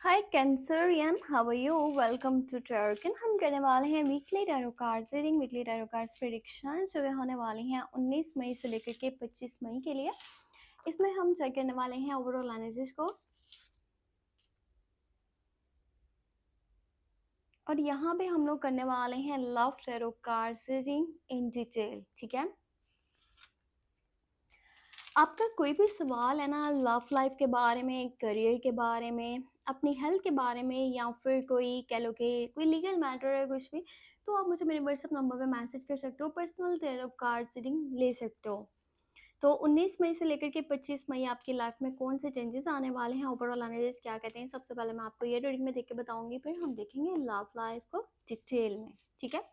Hi Cancerian, how are you? Welcome to टर्कन। हम करने वाले हैं weekly tarot cards reading, weekly tarot cards prediction जो कि होने वाली हैं 19 मई से लेकर के 25 मई के लिए। इसमें हम चेक करने वाले हैं ओवरऑल एनर्जीज को, और यहाँ पे हम लोग करने वाले हैं love tarot cards reading in detail. ठीक है, आपका कोई भी सवाल है ना लव लाइफ के बारे में, करियर के बारे में, अपनी हेल्थ के बारे में, या फिर कोई कह लो कि कोई लीगल मैटर है कुछ भी, तो आप मुझे मेरे व्हाट्सएप नंबर पे मैसेज कर सकते हो, पर्सनल टैरो कार्ड रीडिंग ले सकते हो। तो 19 मई से लेकर के 25 मई आपकी लाइफ में कौन से चेंजेस आने वाले हैं, ओवरऑल एनालिसिस क्या कहते हैं, सबसे पहले मैं आपको ये रीडिंग में देख के बताऊंगी, फिर हम देखेंगे लव लाइफ को डिटेल में। ठीक है,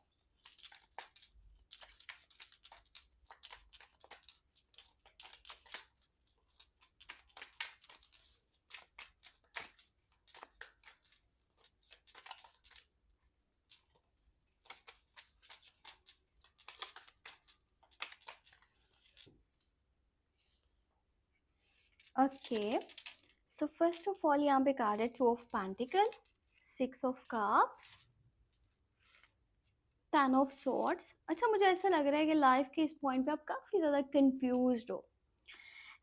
okay. So first of all यहाँ पे कार्ड है 2 of pentacle, 6 of cups, 10 of swords. अच्छा, मुझे ऐसा लग रहा है कि लाइफ के इस पॉइंट पे आप काफ़ी ज़्यादा कंफ्यूज्ड हो।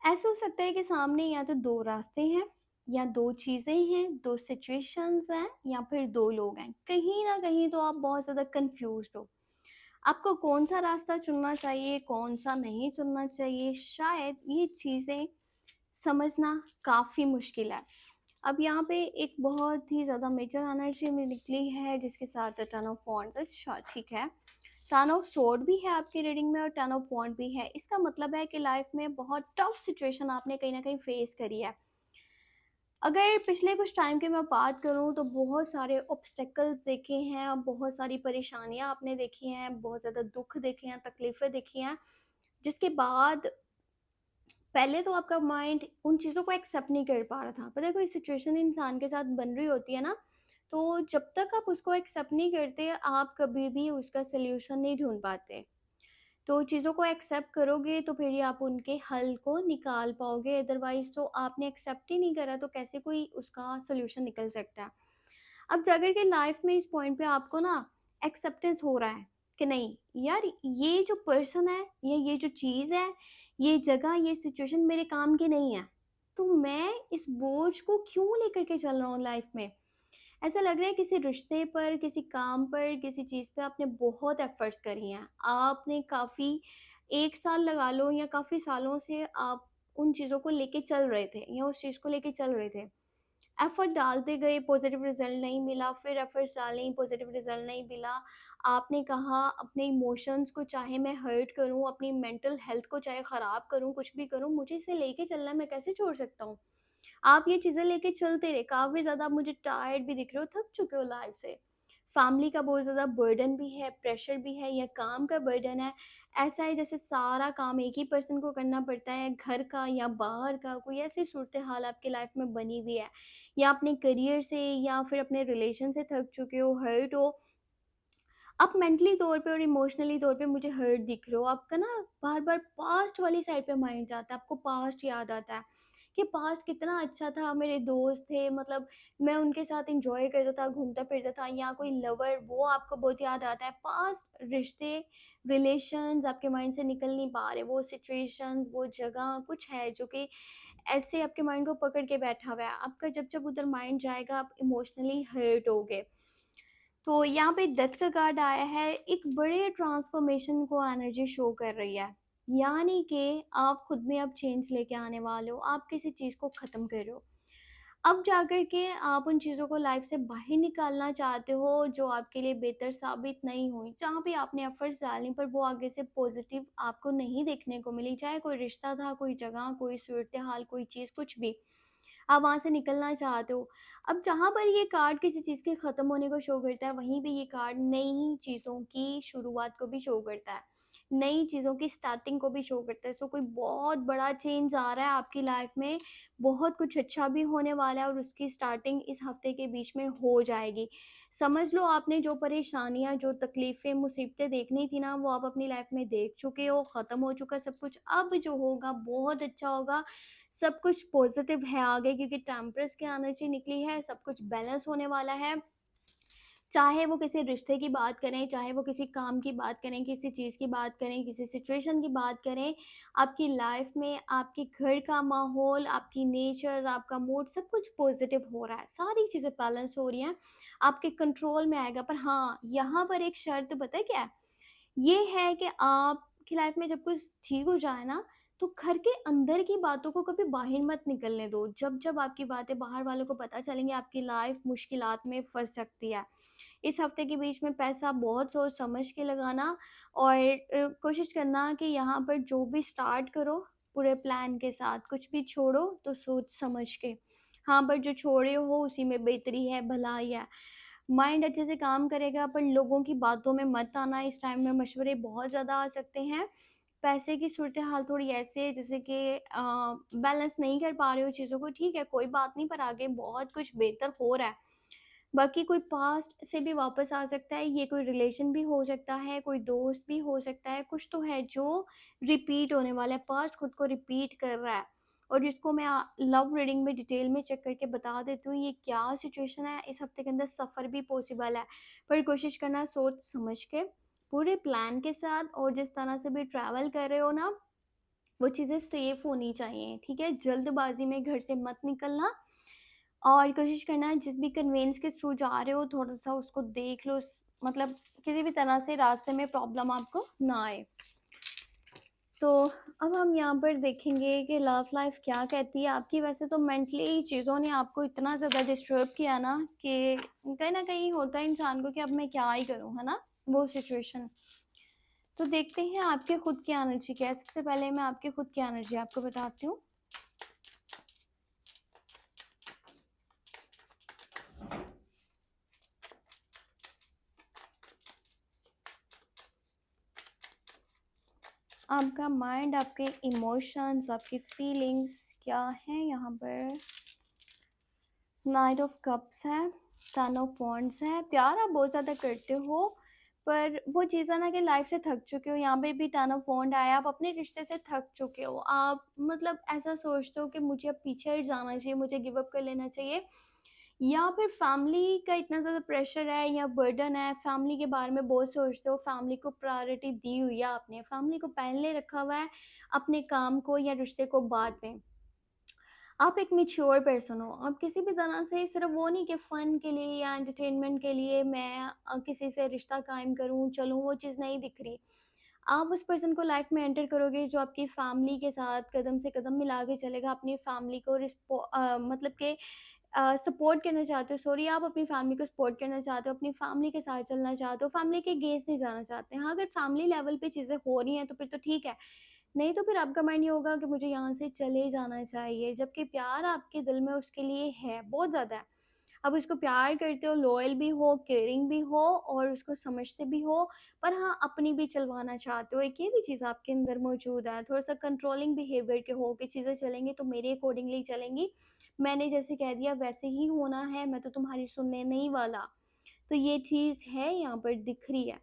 ऐसा हो सकता है कि सामने या तो दो रास्ते हैं, या दो चीज़ें हैं, दो सिचुएशंस हैं, या फिर दो लोग हैं। कहीं ना कहीं तो आप बहुत ज़्यादा कंफ्यूज्ड हो। आपको कौन सा रास्ता चुनना चाहिए, कौन सा नहीं चुनना चाहिए, शायद ये चीज़ें समझना काफ़ी मुश्किल है। अब यहाँ पे एक बहुत ही ज़्यादा मेजर एनर्जी में निकली है जिसके साथ टन ऑफ वॉन्ड्स। अच्छा ठीक है, टन ऑफ सोर्ड भी है आपकी रीडिंग में और टन ऑफ वॉन्ड भी है। इसका मतलब है कि लाइफ में बहुत टफ सिचुएशन आपने कहीं ना कहीं फेस करी है। अगर पिछले कुछ टाइम की मैं बात करूं तो बहुत सारे ऑब्स्टेकल्स देखे हैं, बहुत सारी परेशानियां आपने देखी हैं, बहुत ज़्यादा दुख देखे हैं, तकलीफ़ें देखी हैं, जिसके बाद पहले तो आपका माइंड उन चीज़ों को एक्सेप्ट नहीं कर पा रहा था। पता है, कोई सिचुएशन इंसान के साथ बन रही होती है ना, तो जब तक आप उसको एक्सेप्ट नहीं करते, आप कभी भी उसका सल्यूशन नहीं ढूँढ पाते। तो चीज़ों को एक्सेप्ट करोगे तो फिर ही आप उनके हल को निकाल पाओगे, अदरवाइज़ तो आपने एक्सेप्ट ही नहीं करा तो कैसे कोई उसका सॉल्यूशन निकल सकता है। अब जाकर के लाइफ में इस पॉइंट पे आपको ना एक्सेप्टेंस हो रहा है कि नहीं यार, ये जो पर्सन है या ये जो चीज़ है, ये जगह, ये सिचुएशन मेरे काम की नहीं है, तो मैं इस बोझ को क्यों लेकर के चल रहा हूँ लाइफ में। ऐसा लग रहा है किसी रिश्ते पर, किसी काम पर, किसी चीज़ पे आपने बहुत एफर्ट्स करी हैं, आपने काफ़ी 1 साल लगा लो या काफ़ी सालों से आप उन चीज़ों को लेके चल रहे थे या उस चीज़ को लेके चल रहे थे। एफर्ट डालते गए, पॉजिटिव रिजल्ट नहीं मिला, फिर एफर्ट्स डाले, पॉजिटिव रिजल्ट नहीं मिला। आपने कहा अपने इमोशंस को चाहे मैं हर्ट करूँ, अपनी मेंटल हेल्थ को चाहे ख़राब करूँ, कुछ भी करूँ, मुझे इसे लेके चलना है, मैं कैसे छोड़ सकता हूँ। आप ये चीज़ें लेके चलते रहे, काफ़ी ज़्यादा आप मुझे टायर्ड भी दिख रहे हो, थक चुके हो लाइफ से। फैमिली का बहुत ज़्यादा बर्डन भी है, प्रेशर भी है, या काम का बर्डन है। ऐसा है जैसे सारा काम एक ही पर्सन को करना पड़ता है, घर का या बाहर का, कोई ऐसी सूरत हाल आपकी लाइफ में बनी हुई है, या अपने करियर से या फिर अपने रिलेशन से थक चुके हो, हर्ट हो। आप मेंटली तौर पे और इमोशनली तौर पे मुझे हर्ट दिख रहे हो। आपका ना बार-बार पास्ट वाली साइड पे माइंड जाता है, आपको पास्ट याद आता है कि पास्ट कितना अच्छा था, मेरे दोस्त थे, मतलब मैं उनके साथ एन्जॉय करता था, घूमता-फिरता था, या कोई लवर, वो आपको बहुत याद आता है। पास्ट रिश्ते, रिलेशंस आपके माइंड से निकल नहीं पा रहे, वो सिचुएशंस, वो जगह कुछ है जो कि ऐसे आपके माइंड को पकड़ के बैठा हुआ है। आपका जब-जब उधर माइंड जाएगा, आप इमोशनली हर्ट होगे। तो यहाँ पे डेथ का कार्ड आया है, एक बड़े ट्रांसफॉर्मेशन को एनर्जी शो कर रही है, यानी कि आप खुद में अब चेंज लेके आने वाले हो, आप किसी चीज़ को ख़त्म कर रहे हो। अब जाकर के आप उन चीज़ों को लाइफ से बाहर निकालना चाहते हो जो आपके लिए बेहतर साबित नहीं हुई, जहाँ पे आपने एफर्ट्स डालने पर वो आगे से पॉजिटिव आपको नहीं देखने को मिली, चाहे कोई रिश्ता था, कोई जगह, कोई सूरत हाल, कोई चीज़, कुछ भी। आप वहाँ से निकलना चाहते हो। अब जहाँ पर ये कार्ड किसी चीज़ के ख़त्म होने को शो करता है, वहीं पे ये कार्ड नई चीज़ों की शुरुआत को भी शो करता है। नई चीज़ों की स्टार्टिंग को भी शो करता है। सो कोई बहुत बड़ा चेंज आ रहा है आपकी लाइफ़ में, बहुत कुछ अच्छा भी होने वाला है और उसकी स्टार्टिंग इस हफ़्ते के बीच में हो जाएगी। समझ लो आपने जो परेशानियाँ, जो तकलीफ़ें, मुसीबतें देखनी थी ना, वो आप अपनी लाइफ़ में देख चुके हो, ख़त्म हो चुका सब कुछ। अब जो होगा बहुत अच्छा होगा। सब कुछ पॉजिटिव है आगे, क्योंकि टेम्परस की एनर्जी निकली है, सब कुछ बैलेंस होने वाला है। चाहे वो किसी रिश्ते की बात करें, चाहे वो किसी काम की बात करें, किसी चीज़ की बात करें, किसी सिचुएशन की बात करें, आपकी लाइफ में आपके घर का माहौल, आपकी नेचर, आपका मूड सब कुछ पॉजिटिव हो रहा है, सारी चीज़ें बैलेंस हो रही हैं, आपके कंट्रोल में आएगा। पर हाँ, यहाँ पर एक शर्त पता है क्या है? ये है कि आपकी लाइफ में जब कुछ ठीक हो जाए ना, तो घर के अंदर की बातों को कभी बाहर मत निकलने दो। जब आपकी बातें बाहर वालों को पता चलेंगी, आपकी लाइफ मुश्किलात में फँस सकती है। इस हफ्ते के बीच में पैसा बहुत सोच समझ के लगाना, और कोशिश करना कि यहाँ पर जो भी स्टार्ट करो पूरे प्लान के साथ, कुछ भी छोड़ो तो सोच समझ के। हाँ, पर जो छोड़े हो उसी में बेहतरी है, भलाई है। माइंड अच्छे से काम करेगा, पर लोगों की बातों में मत आना। इस टाइम में मशवरे बहुत ज़्यादा आ सकते हैं। पैसे की सूरत हाल थोड़ी ऐसे है जैसे कि बैलेंस नहीं कर पा रहे हो चीज़ों को, ठीक है, कोई बात नहीं, पर आगे बहुत कुछ बेहतर हो रहा है। बाकी कोई पास्ट से भी वापस आ सकता है, ये कोई रिलेशन भी हो सकता है, कोई दोस्त भी हो सकता है, कुछ तो है जो रिपीट होने वाला है, पास्ट खुद को रिपीट कर रहा है। और जिसको मैं लव रीडिंग में डिटेल में चेक करके बता देती हूँ ये क्या सिचुएशन है। इस हफ्ते के अंदर सफ़र भी पॉसिबल है, पर कोशिश करना सोच समझ के, पूरे प्लान के साथ, और जिस तरह से भी ट्रैवल कर रहे हो ना, वो चीज़ें सेफ होनी चाहिए, ठीक है? जल्दबाजी में घर से मत निकलना, और कोशिश करना जिस भी कन्वेंस के थ्रू जा रहे हो थोड़ा-सा उसको देख लो, मतलब किसी भी तरह से रास्ते में प्रॉब्लम आपको ना आए। तो अब हम यहाँ पर देखेंगे कि लव लाइफ क्या कहती है आपकी। वैसे तो मेंटली चीज़ों ने आपको इतना ज़्यादा डिस्टर्ब किया ना कि कहीं न कहीं होता है इंसान को कि अब मैं क्या ही करूँ, है ना? वो सिचुएशन। तो देखते हैं आपके खुद की एनर्जी क्या है। सबसे पहले मैं आपकी खुद की एनर्जी आपको बताती हूँ। आपका माइंड, आपके इमोशंस, आपकी फीलिंग्स क्या हैं यहाँ पर? नाइट ऑफ कप्स है, टेन ऑफ वॉन्ड्स है। प्यार आप बहुत ज़्यादा करते हो, पर वो चीज़ है ना कि लाइफ से थक चुके हो। यहाँ पे भी टेन ऑफ वॉन्ड आया, आप अपने रिश्ते से थक चुके हो। आप मतलब ऐसा सोचते हो कि मुझे अब पीछे हट जाना चाहिए, मुझे गिव अप कर लेना चाहिए, या फिर फैमिली का इतना ज़्यादा प्रेशर है या बर्डन है, फैमिली के बारे में बहुत सोचते हो, फैमिली को प्रायोरिटी दी हुई है आपने, फैमिली को पहले रखा हुआ है, अपने काम को या रिश्ते को बाद में। आप एक मैच्योर पर्सन हो, आप किसी भी तरह से सिर्फ वो नहीं कि फ़न के लिए या एंटरटेनमेंट के लिए मैं किसी से रिश्ता कायम करूँ, चलूँ, वो चीज़ नहीं दिख रही। आप उस पर्सन को लाइफ में एंटर करोगे जो आपकी फैमिली के साथ कदम से कदम मिला के चलेगा, अपनी फैमिली को मतलब कि सपोर्ट करना चाहते हो, सॉरी, आप अपनी फैमिली को सपोर्ट करना चाहते हो, अपनी फैमिली के साथ चलना चाहते हो, फैमिली के अगेंस्ट नहीं जाना चाहते हैं। हाँ, अगर फैमिली लेवल पे चीज़ें हो रही हैं तो फिर तो ठीक है, नहीं तो फिर आपका माइंड ये होगा कि मुझे यहाँ से चले जाना चाहिए, जबकि प्यार आपके दिल में उसके लिए है, बहुत ज़्यादा है। आप उसको प्यार करते हो, लॉयल भी हो, केयरिंग भी हो और उसको समझते भी हो, पर हाँ, अपनी भी चलवाना चाहते हो। एक ये भी चीज़ आपके अंदर मौजूद है, थोड़ा-सा कंट्रोलिंग बिहेवियर के हो कि चीज़ें चलेंगी तो मेरे अकॉर्डिंगली चलेंगी, मैंने जैसे कह दिया वैसे ही होना है, मैं तो तुम्हारी सुनने नहीं वाला। तो ये चीज़ है यहाँ पर दिख रही है,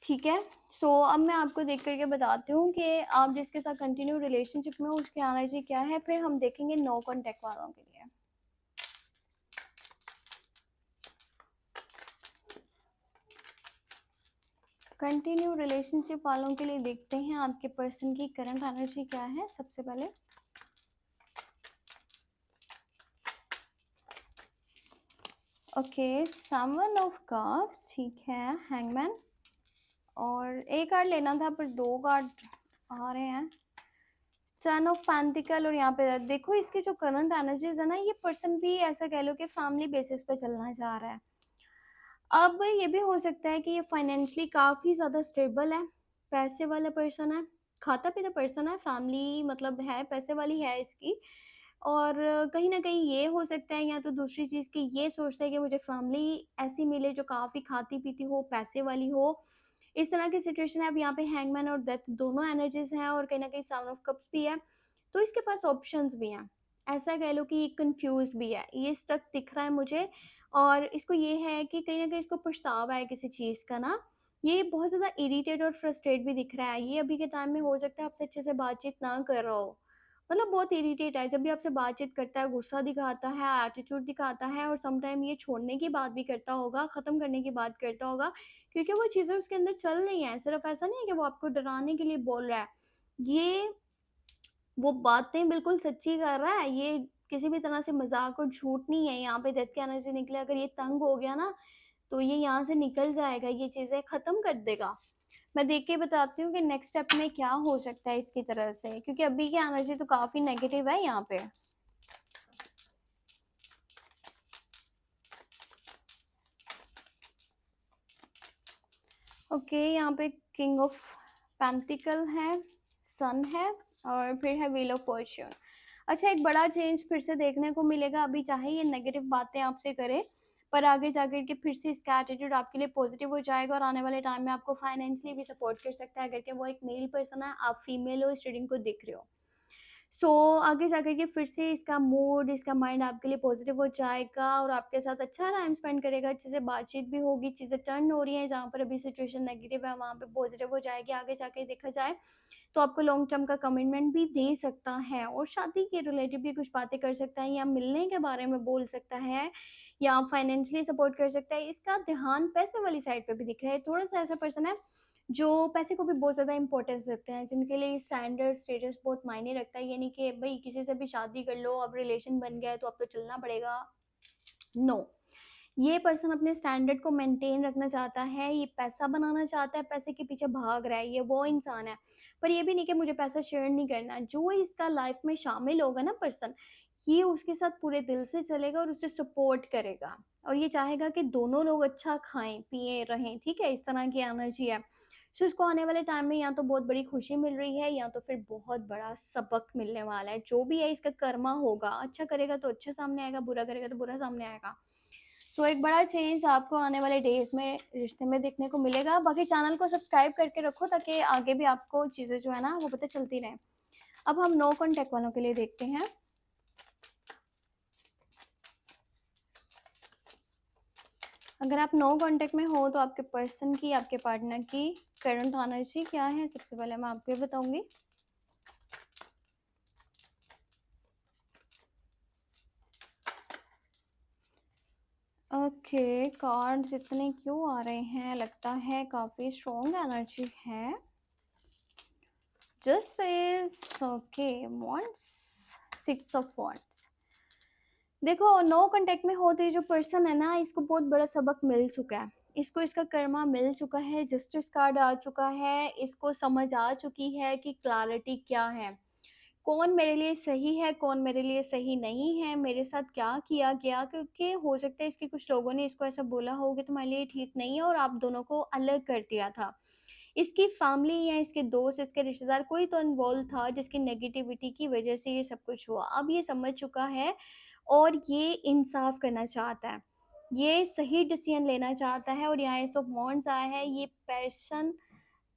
ठीक है? सो अब मैं आपको देख कर के बताती हूँ कि आप जिसके साथ कंटिन्यू रिलेशनशिप में हो उसकी एनर्जी क्या है, फिर हम देखेंगे नो कॉन्टैक्ट वालों के लिए। कंटिन्यू रिलेशनशिप वालों के लिए देखते हैं आपके पर्सन की करंट एनर्जी क्या है सबसे पहले। ओके, समवन ऑफ कप्स, ठीक है, हैंगमैन, और एक कार्ड लेना था पर दो कार्ड आ रहे हैं, टेन ऑफ पेंटिकल, और यहाँ पे देखो इसकी जो करंट एनर्जीज है ना, ये पर्सन भी ऐसा कह लो कि फैमिली बेसिस पे चलना चाह रहा है। अब ये भी हो सकता है कि ये फाइनेंशियली काफ़ी ज़्यादा स्टेबल है, पैसे वाला पर्सन है, खाता-पीता पर्सन है, फैमिली मतलब है, पैसे वाली है इसकी, और कहीं न कहीं ये हो सकता है या तो दूसरी चीज़ कि ये सोचता है कि मुझे फैमिली ऐसी मिले जो काफ़ी खाती-पीती हो, पैसे वाली हो। इस तरह की सिचुएशन है। अब यहाँ पे हैंगमैन और डेथ दोनों एनर्जीज़ हैं और कहीं न कहीं सेवन ऑफ कप्स भी है, तो इसके पास ऑप्शंस भी हैं। ऐसा कह लो कि ये कन्फ्यूज़्ड भी है, ये स्टक दिख रहा है मुझे, और इसको ये है कि कहीं न कहीं इसको पछतावा है किसी चीज़ का ना, ये बहुत ज़्यादा इरिटेट और फ्रस्ट्रेट भी दिख रहा है। ये अभी के टाइम में हो सकता है आपसे अच्छे से बातचीत ना कर रहा हो, मतलब बहुत इरिटेट है, जब भी आपसे बातचीत करता है गुस्सा दिखाता है, एटीट्यूड दिखाता है और सम टाइम ये छोड़ने की बात भी करता होगा, ख़त्म करने की बात करता होगा, क्योंकि वो चीज़ें उसके अंदर चल रही हैं। सिर्फ़ ऐसा नहीं है कि वो आपको डराने के लिए बोल रहा है। ये वो बातें बिल्कुल सच्ची कर रहा है, ये किसी भी तरह से मज़ाक और झूठ नहीं है। यहाँ पे डेथ की एनर्जी निकले, अगर ये तंग हो गया ना, तो ये यहाँ से निकल जाएगा, ये चीज़ें ख़त्म कर देगा। मैं देख के बताती हूँ कि नेक्स्ट स्टेप में क्या हो सकता है इसकी तरफ से, क्योंकि अभी की एनर्जी तो काफ़ी नेगेटिव है यहाँ पे। ओके, यहाँ पे किंग ऑफ पेंटिकल है, सन है और फिर है व्हील ऑफ फॉर्च्यून। अच्छा, एक बड़ा चेंज फिर से देखने को मिलेगा। अभी चाहे ये नेगेटिव बातें आपसे करे, पर आगे जाकर के फिर से इसका एटीट्यूड आपके लिए पॉजिटिव हो जाएगा और आने वाले टाइम में आपको फाइनेंशियली भी सपोर्ट कर सकता है। अगर के वो एक मेल पर्सन है, आप फीमेल हो, इस रीडिंग को देख रहे हो, सो आगे जाकर के फिर से इसका मूड, इसका माइंड आपके लिए पॉजिटिव हो जाएगा और आपके साथ अच्छा टाइम स्पेंड करेगा, अच्छे से बातचीत भी होगी, चीज़ें टर्न हो रही हैं, जहाँ पर अभी सिचुएशन नेगेटिव है वहाँ पे पॉजिटिव हो जाएगी। आगे जाके देखा जाए तो आपको लॉन्ग टर्म का कमिटमेंट भी दे सकता है और शादी के रिलेटेड भी कुछ बातें कर सकता है या मिलने के बारे में बोल सकता है या फाइनेंशियली सपोर्ट कर सकता है। इसका ध्यान पैसे वाली साइड पे भी दिख रहा है। थोड़ा सा ऐसा पर्सन है जो पैसे को भी बहुत ज़्यादा इंपॉर्टेंस देते हैं, जिनके लिए स्टैंडर्ड स्टेटस बहुत मायने रखता है। ये नहीं कि भाई किसी से भी शादी कर लो, अब रिलेशन बन गया है तो अब तो चलना पड़ेगा। नो, ये पर्सन अपने स्टैंडर्ड को मेंटेन रखना चाहता है, ये पैसा बनाना चाहता है, पैसे के पीछे भाग रहा है, ये वो इंसान है। पर ये भी नहीं कि मुझे पैसा शेयर नहीं करना। जो इसका लाइफ में शामिल होगा ना पर्सन, ये उसके साथ पूरे दिल से चलेगा और उसे सपोर्ट करेगा और ये चाहेगा कि दोनों लोग अच्छा खाएं पिए रहें, ठीक है? इस तरह की एनर्जी है। सो इसको आने वाले टाइम में या तो बहुत बड़ी खुशी मिल रही है या तो फिर बहुत बड़ा सबक मिलने वाला है। जो भी है इसका कर्मा होगा, अच्छा करेगा तो अच्छा सामने आएगा, बुरा करेगा तो बुरा सामने आएगा। सो एक बड़ा चेंज आपको आने वाले डेज में रिश्ते में देखने को मिलेगा। बाकी चैनल को सब्सक्राइब करके रखो ताकि आगे भी आपको चीज़ें जो है ना वो पता चलती रहें। अब हम नो कॉन्टैक्ट वालों के लिए देखते हैं। अगर आप नो कॉन्टैक्ट में हो तो आपके पर्सन की, आपके पार्टनर की करंट एनर्जी क्या है, सबसे पहले मैं आपको ये बताऊंगी। ओके, कार्ड्स इतने क्यों आ रहे हैं? लगता है काफ़ी स्ट्रॉन्ग एनर्जी है। Just is okay, wants, six of wants. देखो, नो कांटेक्ट में होते ही जो पर्सन है ना, इसको बहुत बड़ा सबक मिल चुका है। इसको इसका कर्मा मिल चुका है, जस्टिस कार्ड आ चुका है, इसको समझ आ चुकी है कि क्लैरिटी क्या है, कौन मेरे लिए सही है, कौन मेरे लिए सही नहीं है, मेरे साथ क्या किया गया। क्योंकि हो सकता है इसके कुछ लोगों ने इसको ऐसा बोला हो कि तुम्हारे लिए ठीक नहीं है और आप दोनों को अलग कर दिया था। इसकी फैमिली या इसके दोस्त, इसके रिश्तेदार कोई तो इन्वॉल्व था जिसकी नेगेटिविटी की वजह से ये सब कुछ हुआ। अब ये समझ चुका है और ये इंसाफ करना चाहता है, ये सही डिसीजन लेना चाहता है और यहाँ एस ऑफ वांड्स आया है। ये पैशन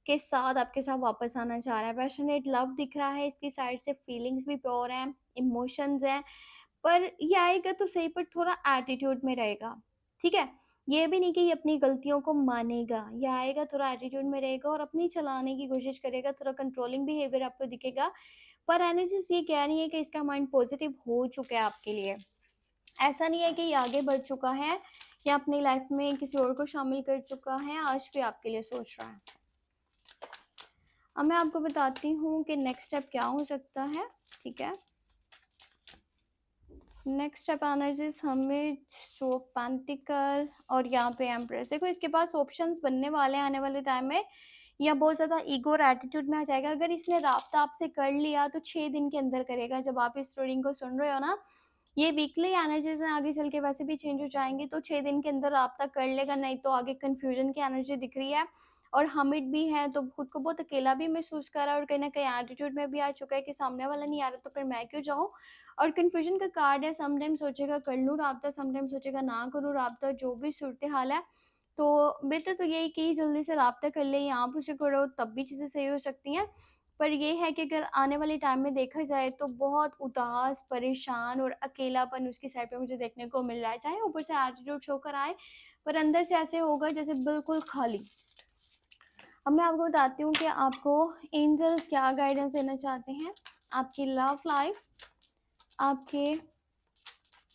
के साथ आपके साथ वापस आना चाह रहा है, पैशनेट लव दिख रहा है इसकी साइड से, फीलिंग्स भी प्योर हैं, इमोशंस हैं। पर ये आएगा तो सही, पर थोड़ा एटीट्यूड में रहेगा, ठीक है? ये भी नहीं कि ये अपनी गलतियों को मानेगा, ये आएगा थोड़ा एटीट्यूड में रहेगा और अपनी चलाने की कोशिश करेगा, थोड़ा कंट्रोलिंग बिहेवियर आपको दिखेगा। पर एनर्जीज ये कह रही है कि इसका माइंड पॉजिटिव हो चुका है आपके लिए। ऐसा नहीं है कि ये आगे बढ़ चुका है या अपनी लाइफ में किसी और को शामिल कर चुका है, आज भी आपके लिए सोच रहा है। अब मैं आपको बताती हूँ कि नेक्स्ट स्टेप क्या हो सकता है, ठीक है? नेक्स्ट स्टेप एनर्जीज हमें टू ऑफ पेंटिकल और यहाँ पे एम्प्रेस। देखो, इसके पास ऑप्शंस बनने वाले हैं आने वाले टाइम में, या बहुत ज़्यादा ईगो और एटीट्यूड में आ जाएगा। अगर इसने राब्ता आपसे कर लिया तो 6 दिन के अंदर करेगा। जब आप इस रीडिंग को सुन रहे हो ना, ये वीकली एनर्जीज हैं, आगे चल के वैसे भी चेंज हो जाएंगी, तो 6 दिन के अंदर राब्ता कर लेगा, नहीं तो आगे कन्फ्यूजन की एनर्जी दिख रही है। और हमिट भी है तो खुद को बहुत अकेला भी महसूस कर रहा है और कहीं ना कहीं एटीट्यूड में भी आ चुका है कि सामने वाला नहीं आ रहा तो फिर मैं क्यों जाऊँ। और कन्फ्यूजन का कार्ड है, समटाइम सोचेगा कर लूँ राब्ता, समटाइम सोचेगा ना करूँ राब्ता। जो भी सूरत हाल है, तो बेटर तो यही कि जल्दी से राब्ता कर ले, या आप उसे करो तब भी चीज़ें सही हो सकती हैं। पर ये है कि अगर आने वाले टाइम में देखा जाए तो बहुत उदास, परेशान और अकेलापन उसकी साइड पे मुझे देखने को मिल रहा है। चाहे ऊपर से एटीट्यूड शो कर आए, पर अंदर से ऐसे होगा जैसे बिल्कुल खाली। अब मैं आपको बताती हूँ कि आपको एंजल्स क्या गाइडेंस देना चाहते हैं। आपकी लव लाइफ, आपके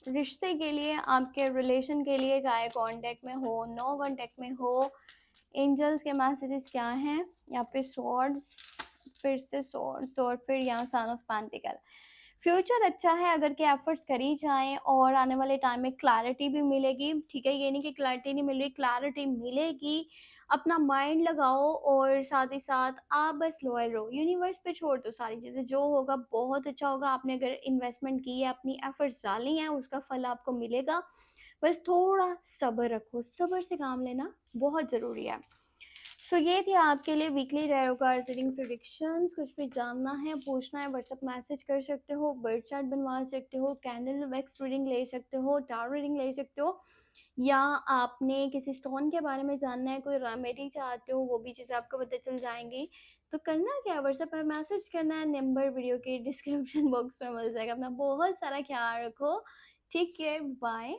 रिश्ते के लिए, आपके रिलेशन के लिए, चाहे कांटेक्ट में हो, नो कांटेक्ट में हो, एंजल्स के मैसेजेस क्या हैं? यहाँ पे सॉर्ड्स, फिर से सॉर्ड्स, और फिर यहाँ सन ऑफ पेंटिकल। फ्यूचर अच्छा है अगर के एफर्ट्स करी जाएं, और आने वाले टाइम में क्लैरिटी भी मिलेगी, ठीक है? ये नहीं कि क्लैरिटी नहीं मिल रही, क्लैरिटी मिलेगी। अपना माइंड लगाओ और साथ ही साथ आप बस लॉयल रहो, यूनिवर्स पे छोड़ दो सारी चीज़ें, जो होगा बहुत अच्छा होगा। आपने अगर इन्वेस्टमेंट की है, अपनी एफर्ट्स डाली हैं, उसका फल आपको मिलेगा। बस थोड़ा सब्र रखो, सब्र से काम लेना बहुत ज़रूरी है। सो ये थी आपके लिए weekly tarot card reading predictions. कुछ भी जानना है, पूछना है, व्हाट्सएप मैसेज कर सकते हो, बर्ड चार्ट बनवा सकते हो, कैंडल वैक्स रीडिंग ले सकते हो, टावर रीडिंग ले सकते हो, या आपने किसी स्टोन के बारे में जानना है, कोई रेमेडी चाहते हो, वो भी चीज़ें आपको पता चल जाएंगी। तो करना क्या है, व्हाट्सएप पर मैसेज करना है, नंबर वीडियो के डिस्क्रिप्शन बॉक्स में मिल जाएगा। अपना बहुत सारा ख्याल रखो, ठीक है, बाय।